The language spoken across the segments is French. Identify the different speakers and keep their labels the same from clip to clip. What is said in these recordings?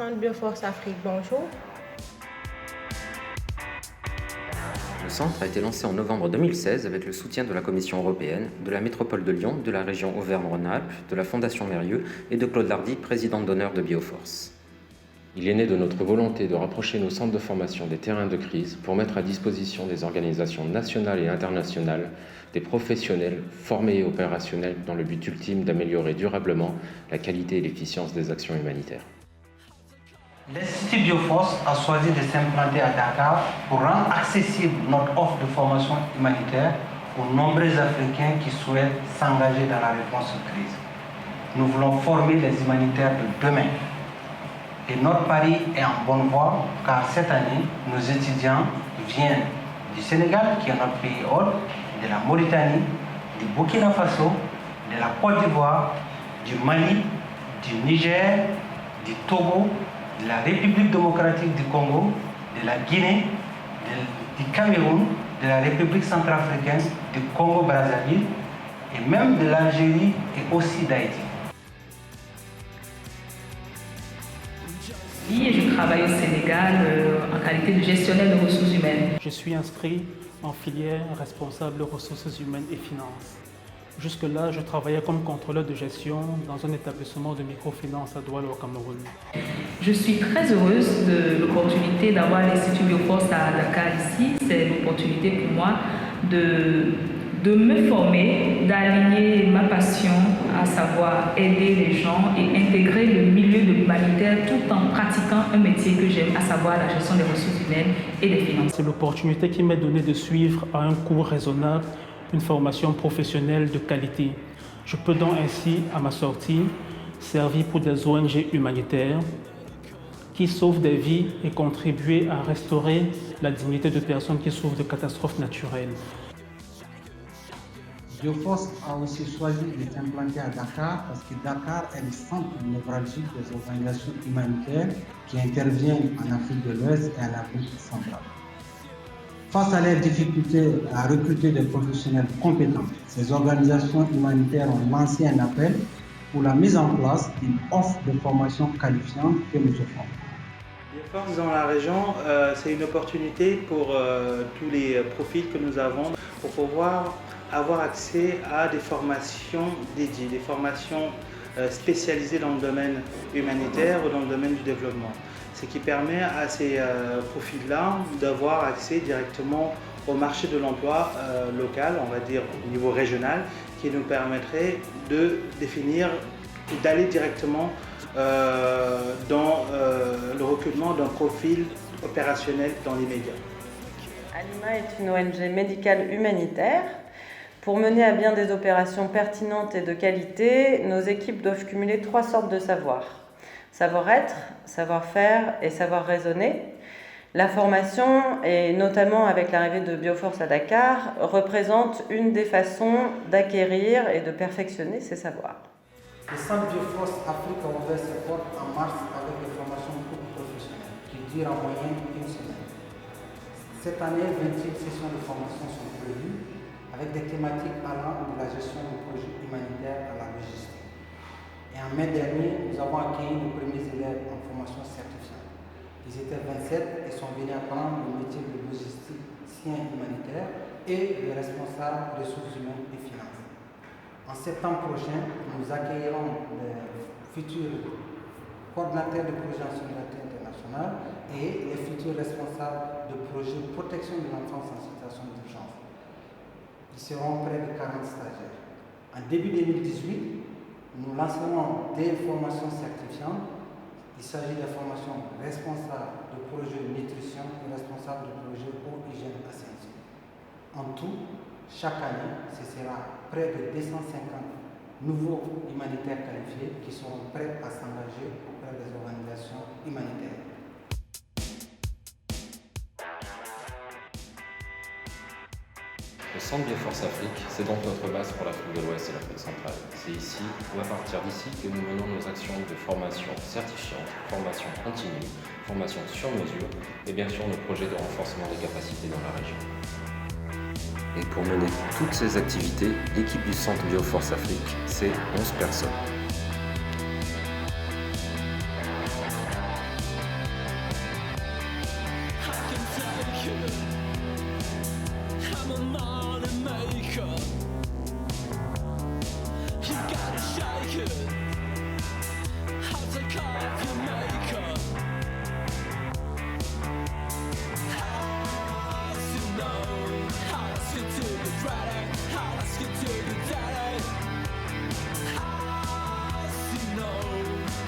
Speaker 1: Centre Bioforce Afrique, bonjour.
Speaker 2: Le centre a été lancé en novembre 2016 avec le soutien de la Commission européenne, de la métropole de Lyon, de la région Auvergne-Rhône-Alpes, de la Fondation Mérieux et de Claude Lardy, présidente d'honneur de Bioforce. Il est né de notre volonté de rapprocher nos centres de formation des terrains de crise pour mettre à disposition des organisations nationales et internationales des professionnels formés et opérationnels dans le but ultime d'améliorer durablement la qualité et l'efficience des actions humanitaires.
Speaker 3: L'Institut Bioforce a choisi de s'implanter à Dakar pour rendre accessible notre offre de formation humanitaire aux nombreux Africains qui souhaitent s'engager dans la réponse aux crises. Nous voulons former les humanitaires de demain. Et notre pari est en bonne voie car cette année, nos étudiants viennent du Sénégal, qui est notre pays hôte, de la Mauritanie, du Burkina Faso, de la Côte d'Ivoire, du Mali, du Niger, du Togo, de la République démocratique du Congo, de la Guinée, du Cameroun, de la République centrafricaine, du Congo-Brazzaville et même de l'Algérie et aussi d'Haïti.
Speaker 4: Et je travaille au Sénégal en qualité de gestionnaire de ressources humaines.
Speaker 5: Je suis inscrit en filière responsable ressources humaines et finances. Jusque-là, je travaillais comme contrôleur de gestion dans un établissement de microfinance à Douala au Cameroun.
Speaker 4: Je suis très heureuse de l'opportunité d'avoir l'Institut Bioforce à Dakar ici. C'est l'opportunité pour moi de me former, d'aligner ma passion, à savoir aider les gens et intégrer le milieu de l'humanitaire tout en pratiquant un métier que j'aime, à savoir la gestion des ressources humaines et des finances.
Speaker 5: C'est l'opportunité qui m'est donnée de suivre à un coût raisonnable une formation professionnelle de qualité. Je peux donc ainsi, à ma sortie, servir pour des ONG humanitaires qui sauvent des vies et contribuer à restaurer la dignité de personnes qui souffrent de catastrophes naturelles.
Speaker 3: Bioforce a aussi choisi de s'implanter à Dakar parce que Dakar est le centre névralgique des organisations humanitaires qui interviennent en Afrique de l'Ouest et en Afrique centrale. Face à leurs difficultés à recruter des professionnels compétents, ces organisations humanitaires ont lancé un appel pour la mise en place d'une offre de formation qualifiante que nous offrons.
Speaker 6: Bioforce dans la région, c'est une opportunité pour tous les profils que nous avons pour pouvoir avoir accès à des formations dédiées, des formations spécialisées dans le domaine humanitaire ou dans le domaine du développement. Ce qui permet à ces profils-là d'avoir accès directement au marché de l'emploi local, on va dire au niveau régional, qui nous permettrait de définir, d'aller directement dans le recrutement d'un profil opérationnel dans l'immédiat.
Speaker 7: Alima est une ONG médicale humanitaire. Pour mener à bien des opérations pertinentes et de qualité, nos équipes doivent cumuler 3 sortes de savoirs. Savoir-être, savoir-faire et savoir raisonner. La formation, et notamment avec l'arrivée de Bioforce à Dakar, représente une des façons d'acquérir et de perfectionner ces savoirs.
Speaker 3: Le Centre Bioforce Afrique a ouvert ses portes en mars avec des formations professionnelles qui durent en moyenne une semaine. Cette année, 28 sessions de formation sont prévues avec des thématiques allant de la gestion de projets humanitaires à la logistique. Et en mai dernier, nous avons accueilli nos premiers élèves en formation certifiante. Ils étaient 27 et sont venus apprendre le métier de logisticien humanitaire et de responsable ressources humaines et finances. En septembre prochain, nous accueillerons les futurs coordinateurs de projets en solidarité internationale et les futurs responsables de projets de protection de l'enfance en situation d'urgence. Ils seront près de 40 stagiaires. En début 2018, nous lancerons des formations certifiantes. Il s'agit des formations responsables de projets de nutrition et responsables de projets eau, hygiène, assainissement. En tout, chaque année, ce sera près de 250 nouveaux humanitaires qualifiés qui seront prêts à s'engager auprès des organisations humanitaires.
Speaker 2: Le Centre Bioforce Afrique, c'est donc notre base pour l'Afrique de l'Ouest et l'Afrique centrale. C'est ici, ou à partir d'ici, que nous menons nos actions de formation certifiante, formation continue, formation sur mesure et bien sûr nos projets de renforcement des capacités dans la région. Et pour mener toutes ces activités, l'équipe du Centre Bioforce Afrique, c'est 11 personnes.
Speaker 1: make it. I'm a money maker. You gotta shake it. I'll take off your makeup. As you know, I'll ask you to get ready. I'll ask you to get dirty. As you know,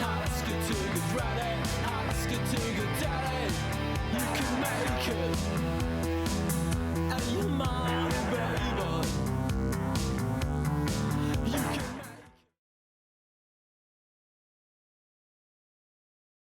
Speaker 1: I'll ask you to get ready. I'll ask you to get dirty. You can make it.